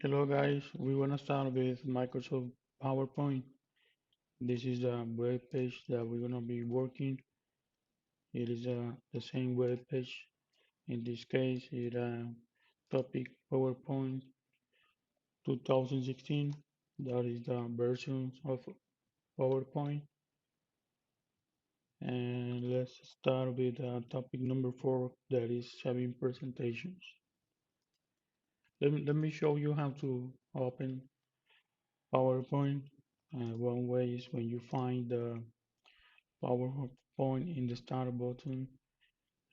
Hello guys, we want to start with Microsoft PowerPoint. This is the web page that we're going to be working. It is the same web page. In this case, it topic PowerPoint 2016. That is the version of PowerPoint. And let's start with topic number 4, that is having presentations. Let me show you how to open PowerPoint. One way is when you find the PowerPoint in the start button,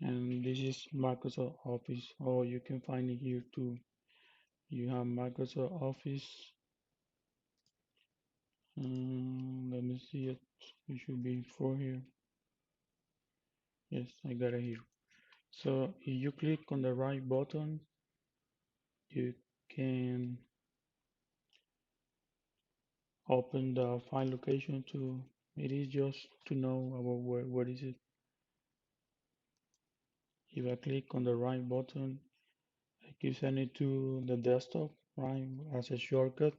and this is Microsoft Office, or you can find it here too. You have Microsoft Office. Let me see it. It should be for here. Yes, I got it here. So if you click on the right button, you can open the file location to. It is just to know about where is it. If I click on the right button, I can send it to the desktop, right, as a shortcut.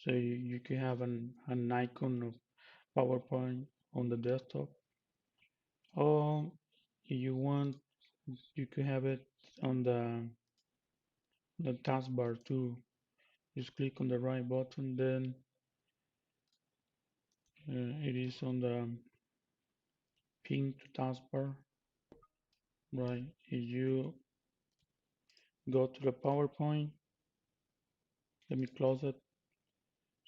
So you can have an icon of PowerPoint on the desktop. Or if you want, you can have it on the taskbar too. Just click on the right button, then it is on the pin to taskbar. Right. If you go to the PowerPoint, let me close it.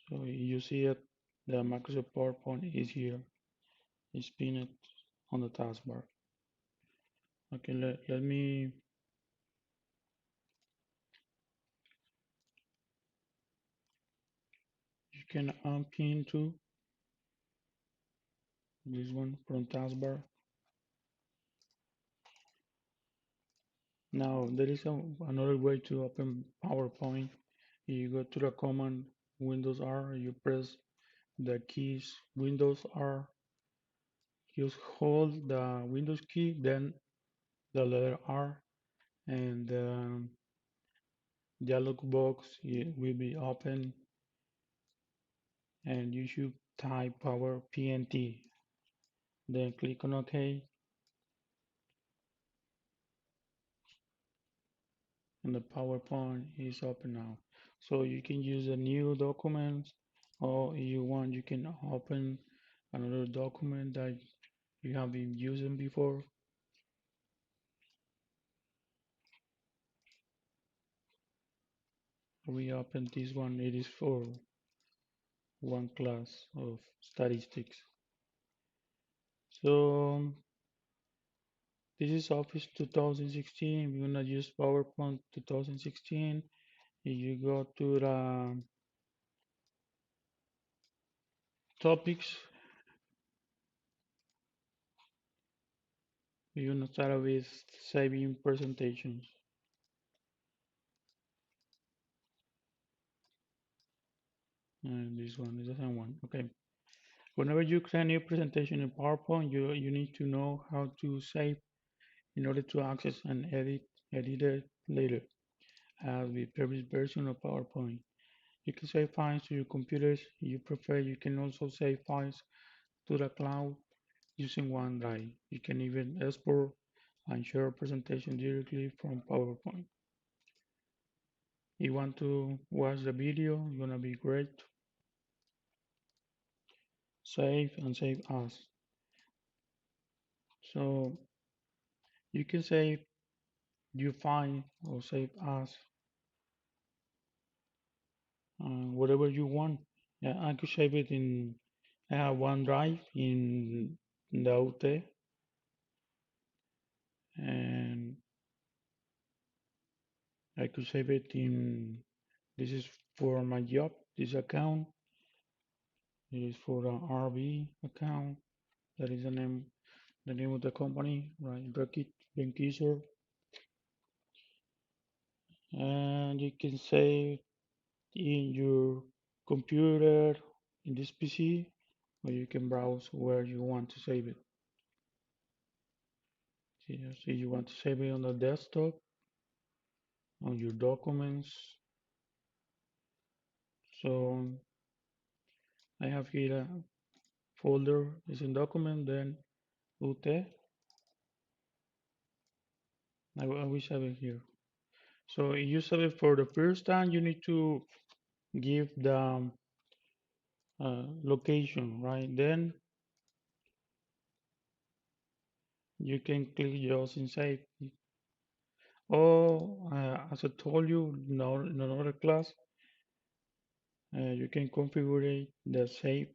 So you see it, the Microsoft PowerPoint is here. It's pinned on the taskbar. Okay, let me, you can unpin too, this one from taskbar. Now there is another way to open PowerPoint. You go to the command Windows R, you press the keys Windows R, just hold the Windows key, then the letter R, and the dialog box will be open, and you should type PowerPNT. Then click on OK, and the PowerPoint is open now. So you can use a new document, or if you want, you can open another document that you have been using before. We open this one, it is for one class of statistics. So this is Office 2016. We're gonna use PowerPoint 2016. If you go to the topics, we're gonna start with saving presentations. And this one is the same one. Okay. Whenever you create a new presentation in PowerPoint, you need to know how to save in order to access and edit it later. As with previous version of PowerPoint, you can save files to your computers if you prefer. You can also save files to the cloud using OneDrive. You can even export and share a presentation directly from PowerPoint. If you want to watch the video, it's gonna be great. Save and save as. So you can save your file or save as whatever you want. Yeah, I could save it in OneDrive in the OT, and I could save it in. This is for my job. This account is for the RV account. That is the name of the company, right? Rocket Benckiser, and you can save in your computer in this PC, or you can browse where you want to save it. See, you want to save it on the desktop, on your documents. So I have here a folder is in document, then UT. I will save it here. So if you save it for the first time, you need to give the location, right? Then you can click just in save. Or as I told you in another class, you can configure the save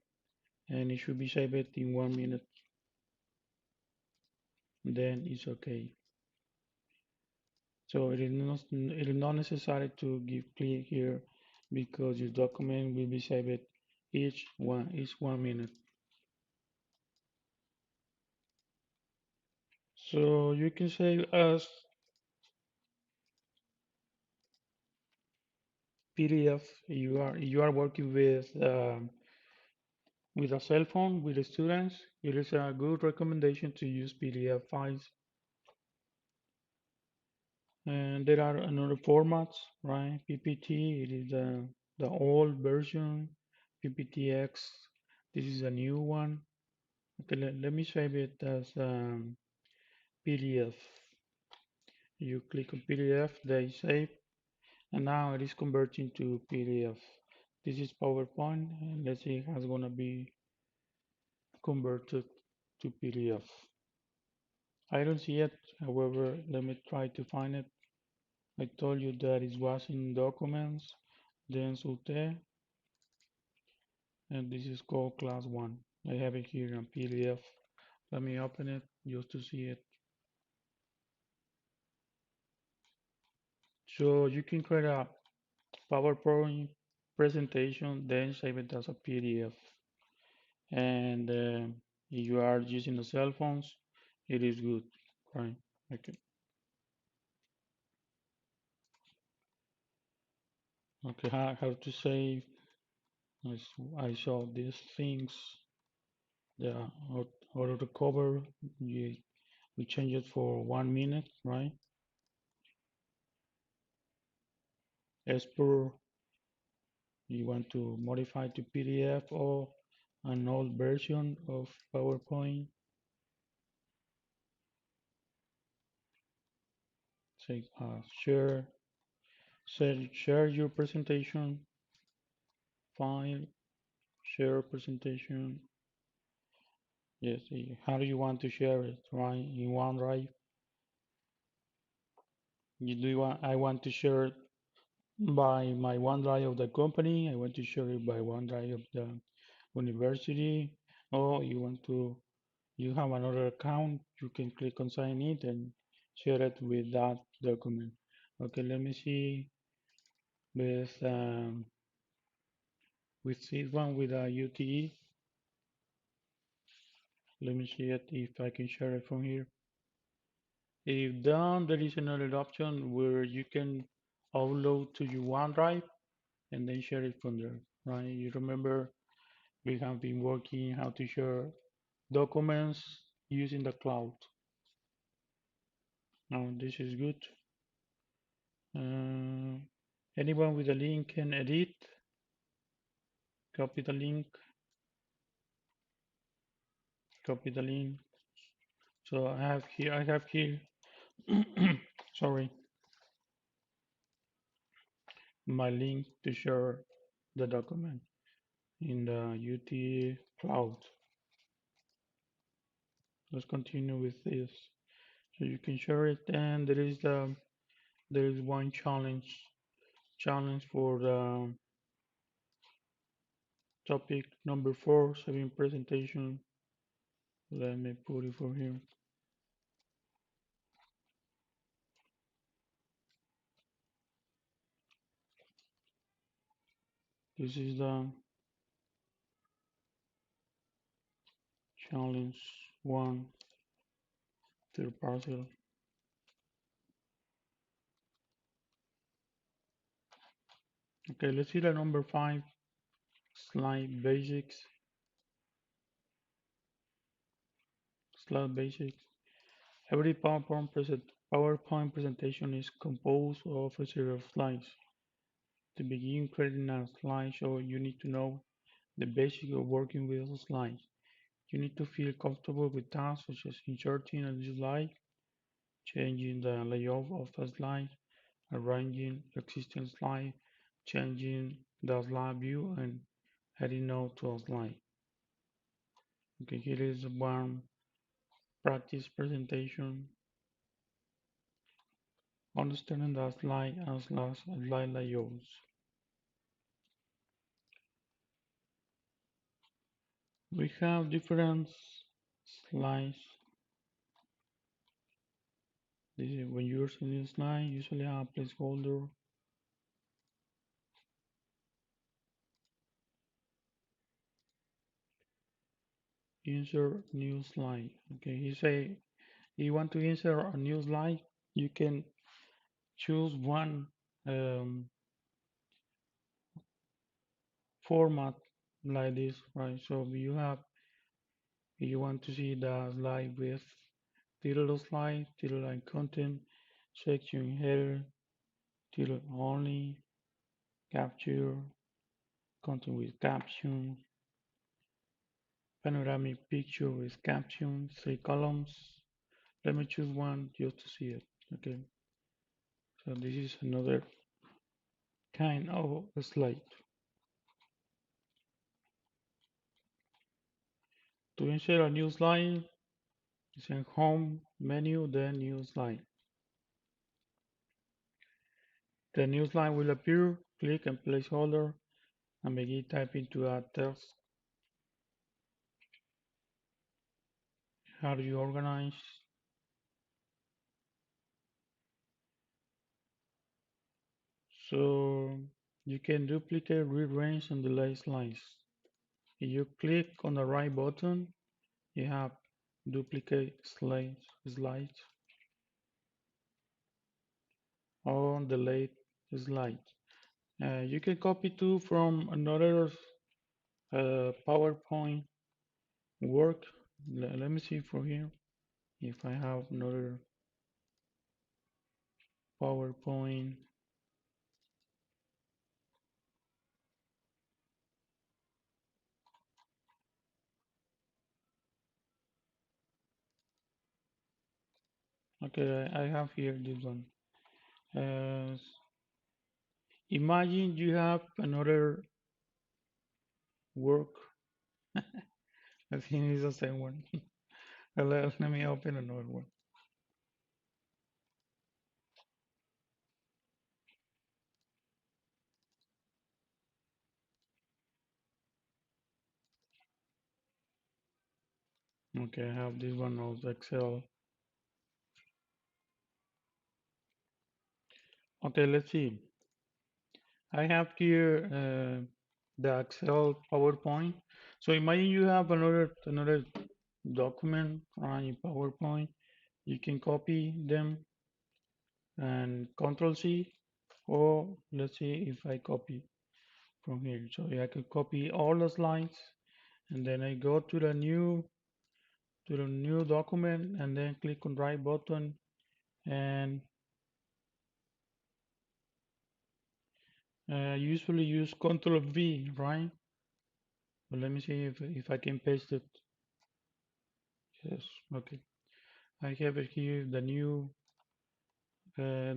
and it should be saved in 1 minute. Then it's okay. So it is not necessary to give click here because your document will be saved each 1 minute. So you can save as PDF. You are working with a cell phone with the students. It is a good recommendation to use PDF files. And there are another formats, right? PPT, it is the old version. PPTX, this is a new one. Okay, let me save it as PDF. You click on PDF, they save, and now it is converting to PDF. This is PowerPoint, and let's see how it's gonna be converted to PDF. I don't see it, however, let me try to find it. I told you that it was in documents, then Sute, and this is called class 1. I have it here in PDF. Let me open it just to see it. So you can create a PowerPoint presentation, then save it as a PDF. And if you are using the cell phones, it is good, right? Okay. Okay, how to save? I saw these things. Yeah, out of the cover, we change it for 1 minute, right? As per you want to modify to PDF or an old version of PowerPoint. Say share your presentation file, share presentation. Yes, how do you want to share it, right? In OneDrive. I want to share it by my OneDrive of the company. I want to share it by OneDrive of the university. Or you have another account, you can click on sign it and share it with that document. Okay, let me see with this one with a UTE. Let me see it if I can share it from here. If done, there is another option where you can upload to your OneDrive and then share it from there, right? You remember we have been working how to share documents using the cloud. Now this is good. Uh, Anyone with a link can edit, copy the link, copy the link. So I have here, sorry, my link to share the document in the UT cloud. Let's continue with this. So you can share it, and there is one challenge for the topic number 4, saving presentation. Let me put it for here. This is the challenge 1, third parcel. Okay, let's see the number 5, slide basics. Slide basics. Every PowerPoint presentation is composed of a series of slides. To begin creating a slideshow, you need to know the basics of working with slides. You need to feel comfortable with tasks such as inserting a new slide, changing the layout of a slide, arranging existing slide, changing the slide view, and adding note to a slide. Okay, here is one practice presentation. Understanding the slide and slide layouts. We have different slides. This is when you're seeing this slide, usually have a placeholder. Insert new slide. Okay, you say you want to insert a new slide, you can choose one um, format like this, right? So you want to see the slide with title of slide, title and content, section header, title only, capture, content with caption, panoramic picture with caption, 3 columns. Let me choose one just to see it. Okay, so this is another kind of slide. To insert a new slide, it's in home menu, then new slide. The new slide will appear, click and placeholder and begin typing to add text. How do you organize? So you can duplicate, rearrange and delete slides. If you click on the right button, you have duplicate slides or delete slides. You can copy too from another PowerPoint work. Let me see for here if I have another PowerPoint. Okay, I have here this one. Uh, Imagine you have another work. I think it's the same one. Let me open another one. Okay, I have this one of Excel. Okay, let's see. I have here the Excel PowerPoint. So imagine you have another document in PowerPoint. You can copy them and Control C, or let's see if I copy from here. So I could copy all the slides, and then I go to the new document, and then click on right button, and usually use Control V, right? But let me see if I can paste it. Yes, okay. I have it here, the new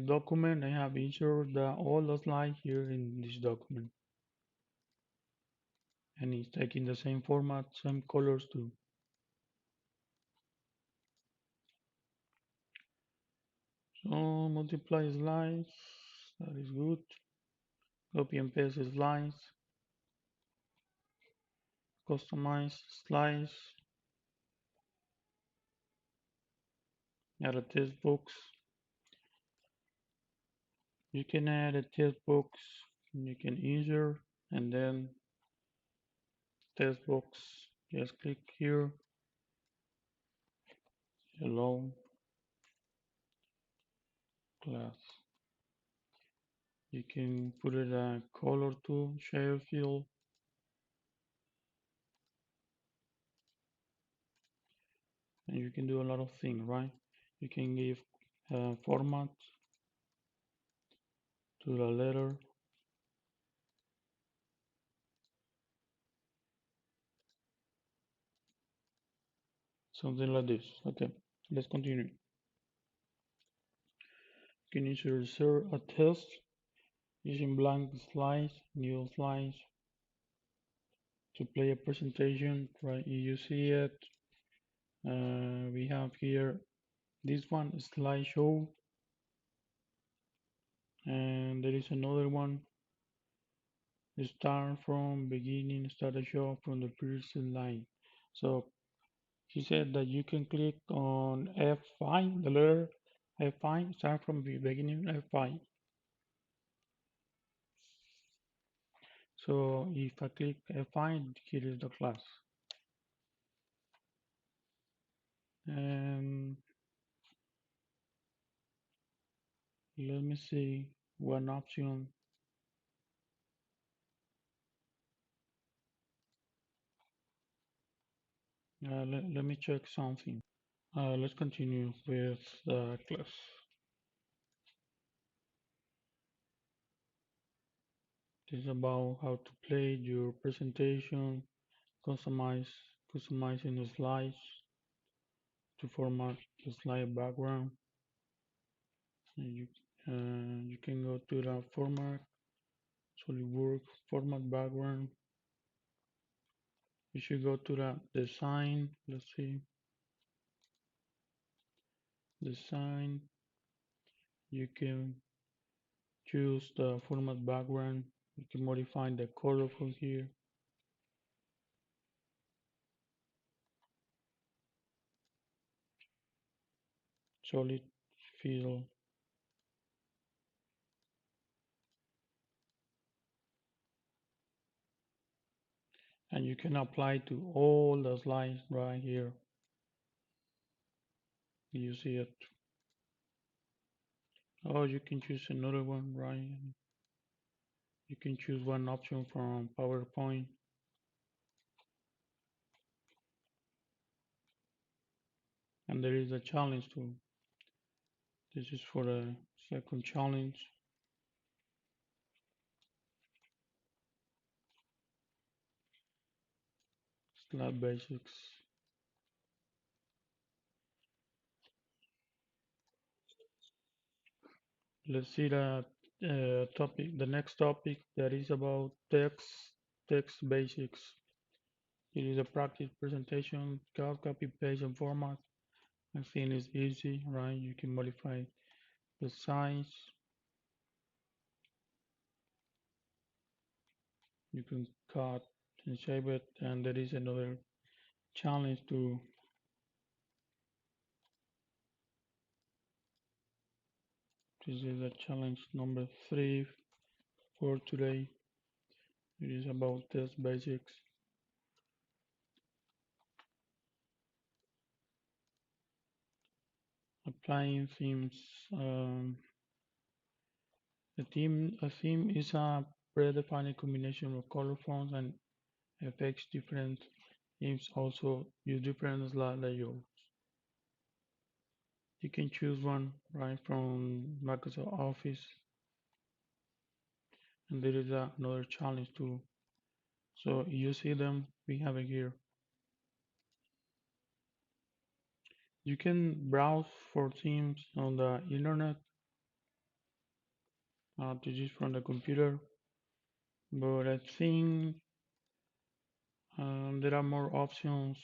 document. I have inserted all the slides here in this document. And it's taking the same format, same colors too. So multiply slides, that is good. Copy and paste slides, customize slides, add a text box. You can add a text box, you can insert, and then text box. Just click here, hello class. You can put it a color too, share field. And you can do a lot of things, right? You can give format to the letter. something like this. Okay, let's continue. Can you insert a test using blank slides, new slides to play a presentation, right? You see it. We have here this one slideshow, and there is another one. Start from beginning, start a show from the first line. So he said that you can click on F5, the letter F5, start from the beginning F5. So if I click F5, here is the class. And let me see one option. Let me check something. Let's continue with the class. This is about how to play your presentation, customize customizing the slides to format the slide background. And you can go to the format, SolidWorks format background. You should go to the design. Let's see, design. You can choose the format background. You can modify the color from here. Solid fill, and you can apply to all the slides right here. You see it. Or you can choose another one, right? You can choose one option from PowerPoint. And there is a challenge too. This is for the second challenge. Slide basics. Let's see the topic, the next topic that is about text basics. It is a practice presentation, copy, paste, and format. I think it's easy, right? You can modify the size. You can cut and save it. And there is another challenge to this is a challenge number 3 for today. It is about test basics. Applying themes. A theme is a predefined combination of color fonts and effects. Different themes also use different slide layouts. You can choose one right from Microsoft Office, and there is another challenge too. So you see them, we have it here. You can browse for themes on the internet to use from the computer, but I think there are more options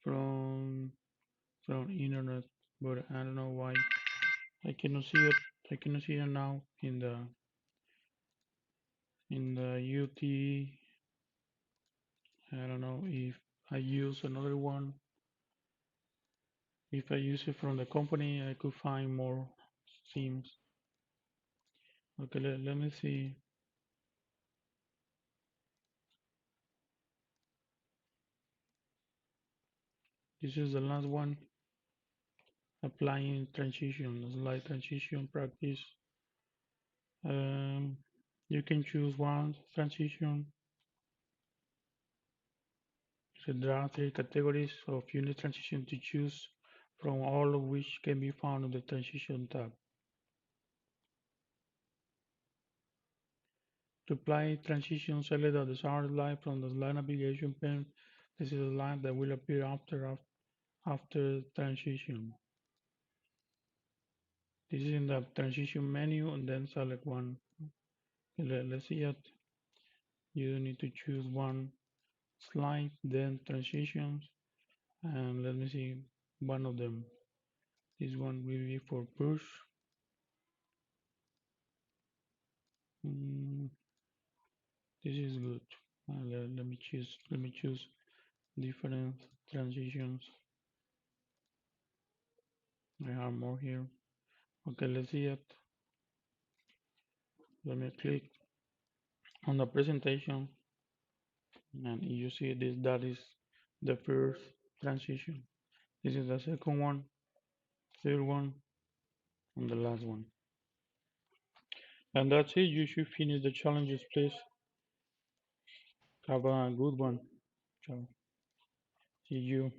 from internet, but I don't know why I cannot see it. I cannot see it now in the UT. I don't know if I use another one. If I use it from the company, I could find more themes. Okay, let me see. This is the last one. Applying transition, slide transition practice. Um, you can choose one transition. So there are 3 categories of unit transition to choose from, all of which can be found on the transition tab. To apply transition, select the desired slide from the slide navigation pane. This is a line that will appear after transition. This is in the transition menu and then select one. Let's see it. You need to choose one slide, then transitions, and let me see one of them. This one will be for push. Mm, this is good. Let me choose different transitions. I have more here. Okay, let's see it. Let me click on the presentation, and you see this. That is the first transition. This is the second one, third one, and the last one. And that's it. You should finish the challenges, please. Have a good one. Ciao. See you.